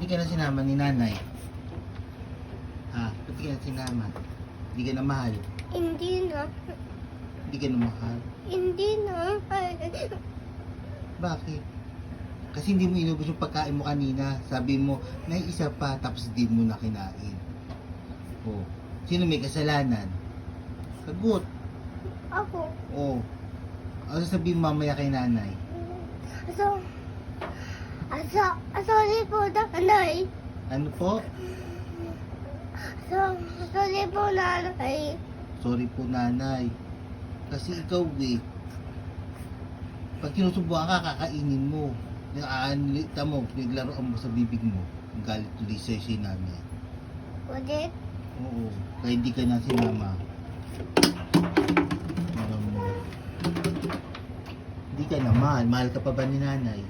di ka na sinama ni nanay? Ha? Ba't di ka na sinama? Hindi ka na mahal? Hindi na. Hindi ka na mahal? Hindi na. Bakit? Kasi hindi mo inubos yung pagkain mo kanina. Sabi mo, may isa pa, tapos di mo na kinain. Oh. Sino may kasalanan? Sagot. Ako. Oh. Ano sabihin mo mamaya kay nanay? Sorry po, nanay. Ano po? Sorry po, nanay. Sorry po nanay. Kasi ikaw pag sinusubukan ka, kakainin mo. Aanlita mo, pinaglaruan mo sa bibig mo. Ang galit tuloy sa'yo si nanay. Ulit. Oo. Kaya hindi ka na sinama. Alam mo. Hindi ka na mahal. Mahal ka pa ba ni nanay?